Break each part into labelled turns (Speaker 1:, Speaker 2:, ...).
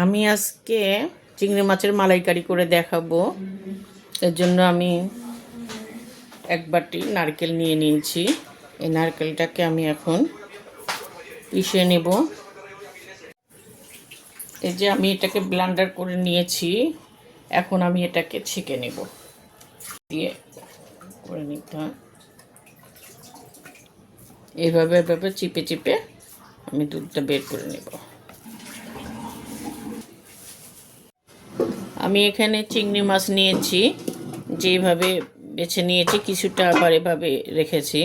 Speaker 1: আমি আজকে চিংড়ি মাছের মালাইকারি করে দেখাবো। এর জন্য আমি এক বাটি নারকেল নিয়ে নিয়েছি। এই নারকেলটাকে আমি এখন পিষে নেব। এই যে আমি এটাকে ব্লেন্ডার করে নিয়েছি, এখন আমি এটাকে ছেঁকে নেব। দিয়ে করে নিতে হয় এইভাবে এভাবে চিপে চিপে আমি দুধটা বের করে নেব। আমি এখানে চিংড়ি মাছ নিয়েছি, যেভাবে বেছে নিয়েছি কিছুটা আবার এভাবে রেখেছি,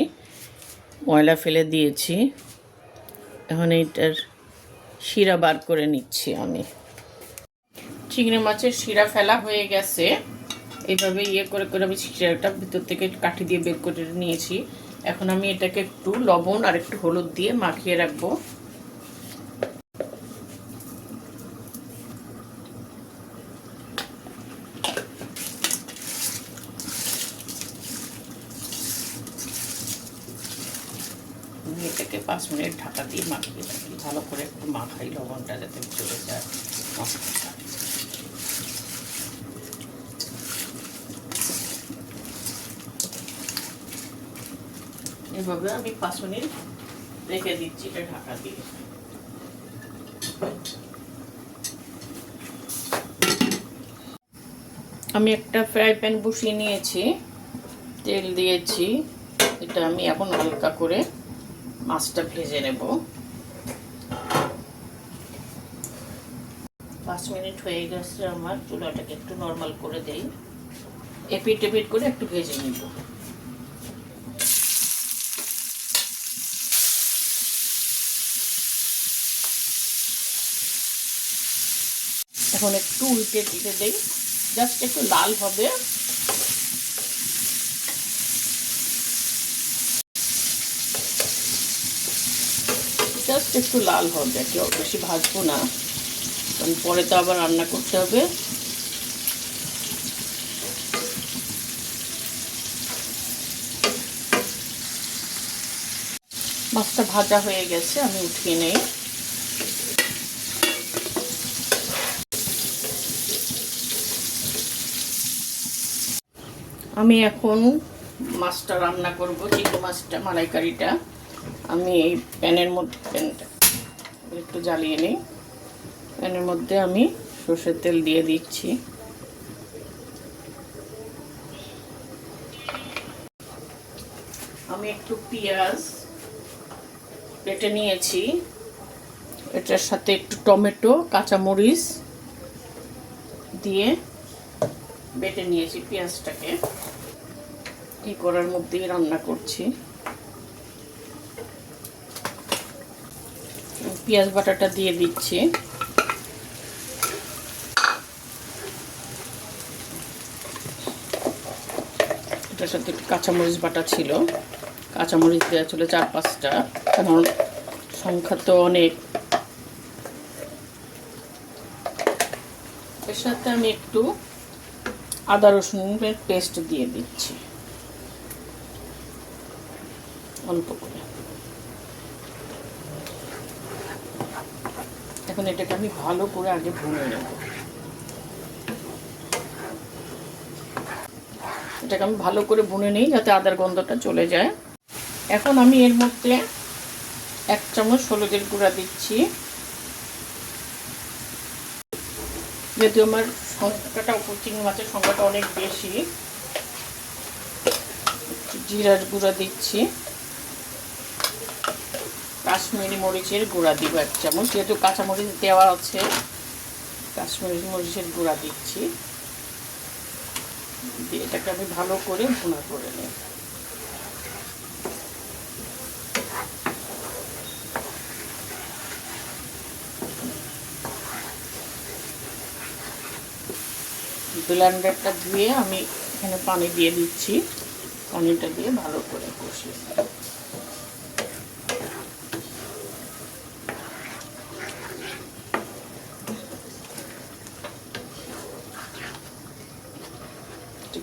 Speaker 1: ময়লা ফেলে দিয়েছি। এখন এইটার শিরা বার করে নিচ্ছি। আমি চিংড়ি মাছের শিরা ফেলা হয়ে গেছে, এইভাবে করে করে আমি শিরাটা ভিতর থেকে কাঠি দিয়ে বের করে নিয়েছি। এখন আমি এটাকে একটু লবণ আর একটু হলুদ দিয়ে মাখিয়ে রাখবো। আমি এটাকে 5 মিনিট ঢাকা দিয়ে মাখিয়ে রাখি, ভালো করে একটু মাখাই, লবণটা যাতে চলে যায়। এভাবে আমি 5 মিনিট রেখে দিচ্ছি এটা ঢাকা দিয়ে। আমি একটা ফ্রাই প্যান বসিয়ে নিয়েছি, তেল দিয়েছি। এটা আমি এখন হালকা করে মাছটা ভেজে নেব। 5 মিনিট হয়ে গেছে আমার, চুলাটাকে একটু নরমাল করে দেই। এপিট এপিট করে একটু ভেজে নিব। এখন একটু উল্টে দিতে দেই, জাস্ট একটু লাল হবে। জাস্ট একটু লাল হবে, কেউ বেশি ভাজবো না, কারণ পরে তো আবার রান্না করতে হবে। মাছটা ভাজা হয়ে গেছে, আমি উঠিয়ে নেই। আমি এখন মাছটা রান্না করব, চিংড়ি মাছটা মালাইকারিটা। আমি এই প্যানের মধ্যে, প্যানটা একটু জ্বালিয়ে নিই। প্যানের মধ্যে আমি সরষের তেল দিয়ে দিচ্ছি। আমি একটু পেঁয়াজ কেটে নিয়েছি, এটার সাথে একটু টমেটো, কাঁচামরিচ দিয়ে বেটে নিয়েছি। পেঁয়াজটাকে এই কড়ার মধ্যেই রান্না করছি। পেঁয়াজ বাটাটা দিয়ে দিচ্ছি। এটার সাথে একটু কাঁচামরিচ বাটা ছিল, কাঁচামরিচ দেওয়া ছিল 4-5টা, কারণ সংখ্যা তো অনেক। এর সাথে আমি একটু আদা রসুনের পেস্ট দিয়ে দিচ্ছি অল্প করে। এখন এটাকে আমি ভালো করে আগে ভুনে নেব। এটাকে আমি ভালো করে ভুনে নিই যাতে আদার গন্ধটা চলে যায়। এখন আমি এর মধ্যে 1 চামচ হলুদের গুঁড়া দিচ্ছি। যেহেতু আমার সংখ্যাটা, চিংড়ি মাছের সংখ্যাটা অনেক বেশি, জিরার গুঁড়া দিচ্ছি। কাশ্মীরি মরিচের গুঁড়া দিব 1 চামচ, যেহেতু কাঁচামরিচ দেওয়া আছে, কাশ্মীরি মরিচের গুঁড়া দিচ্ছি। দিয়ে এটাকে আমি ভালো করে ভুনা করে নিই। ব্লেন্ডারটা ধুয়ে আমি এখানে পানি দিয়ে দিচ্ছি, পানিটা দিয়ে ভালো করে কষিয়ে নিই।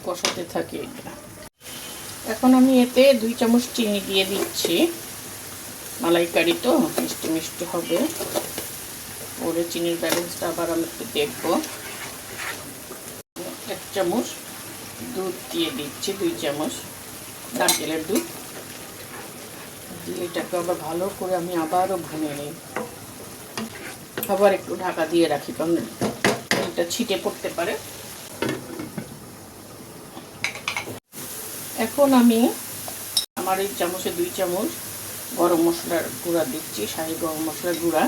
Speaker 1: কষাতে থাকি এটা। এখন আমি এতে 2 চামচ চিনি দিয়ে দিচ্ছি, মালাইকারি তো মিষ্টি মিষ্টি হবে। ওরে চিনির ব্যালেন্সটা আবার আমি একটু দেখবো। 1 চামচ দুধ দিয়ে দিচ্ছি, 2 চামচ নারকেলের দুধ দিয়ে এটাকে আবার ভালো করে আমি আবারও ভুনে নিই। আবার একটু ঢাকা দিয়ে রাখি, কারণ এটা ছিটে পড়তে পারে। এখন আমি আমার এই চামচে 2 চামচ গরম মশলার গুঁড়া দিচ্ছি, শাহি গরম মশলার গুঁড়া।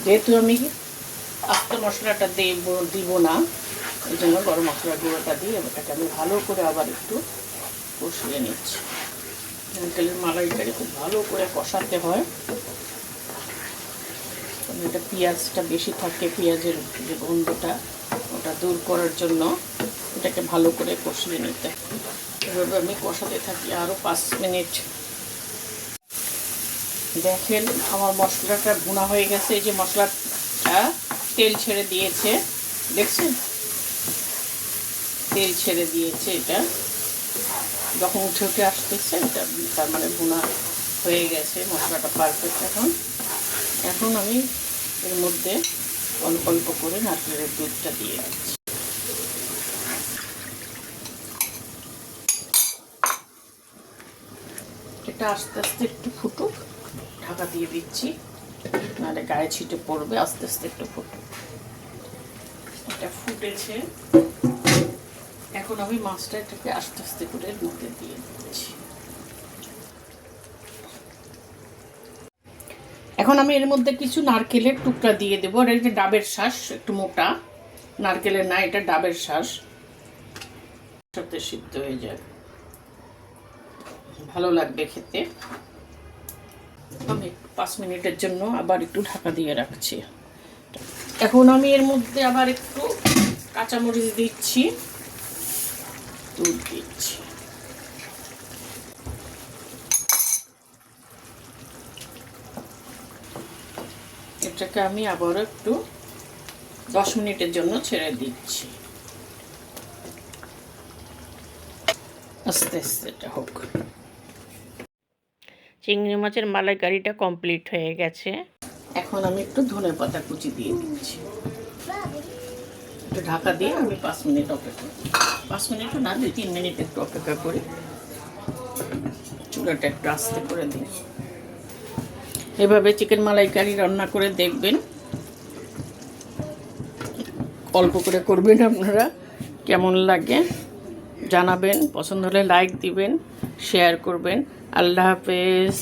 Speaker 1: যেহেতু আমি আস্ত মশলাটা দিব না, এই জন্য গরম মশলার গুঁড়োটা দিয়ে এটাকে আমি ভালো করে আবার একটু কষিয়ে নিচ্ছি। নারকেলের মালাইকারি খুব ভালো করে কষাতে হয়, কারণ এটা পেঁয়াজটা বেশি থাকে, পেঁয়াজের যে গন্ধটা ওটা দূর করার জন্য এটাকে ভালো করে কষিয়ে নিতে। এভাবে আমি কষাতে থাকি আরও 5 মিনিট। দেখেন আমার মশলাটা ভুনা হয়ে গেছে। এই যে মশলাটা তেল ছেড়ে দিয়েছে, দেখছেন তেল ছেড়ে দিয়েছে। এটা যখন উঠে উঠে আসতেছে এটা তার মানে ভুনা হয়ে গেছে, মশলাটা পারফেক্ট। এখন আমি এর মধ্যে অল্প অল্প করে নারকেলের দুধটা দিয়ে দিচ্ছি। এটা আস্তে আস্তে একটু ফুটুক, ঢাকা দিয়ে দিচ্ছি, নাহলে গায়ে ছিটে পড়বে। আস্তে আস্তে একটু ফুটুক। এটা ফুটেছে, এখন আমি মাছটা এটাকে আস্তে আস্তে করে এর মধ্যে দিয়ে দিচ্ছি। এখন আমি এর মধ্যে কিছু নারকেলের টুকরা দিয়ে দেবো। আর এটা ডাবের শাঁস, একটু মোটা, নারকেলের না, এটা ডাবের শাঁস, সাথে সিদ্ধ হয়ে যায়, ভালো লাগবে খেতে। আমি 5 মিনিটের জন্য আবার একটু ঢাকা দিয়ে রাখছি। এখন আমি এর মধ্যে আবার একটু কাঁচামরিচ দিচ্ছি, দুধ দিচ্ছি। এটাকে আমি আবার একটু 10 মিনিটের জন্য ছেড়ে দিচ্ছি, আস্তে আস্তে এটা হোক। চিংড়ি মাছের মালাইকারিটা কমপ্লিট হয়ে গেছে। এখন আমি একটু ধনেপাতা কুচি দিয়ে দিচ্ছি। একটু ঢাকা দিয়ে আমি 5 মিনিট অপেক্ষা করি। 5 মিনিটও না, 2-3 মিনিট একটু অপেক্ষা করি। চুলাটা একটু আস্তে করে দিই। এভাবে চিকেন মালাইকারি রান্না করে দেখবেন, অল্প করে করবেন আপনারা। কেমন লাগে জানাবেন, পছন্দ হলে লাইক দিবেন, শেয়ার করবেন। আল্লাহ হাফেজ।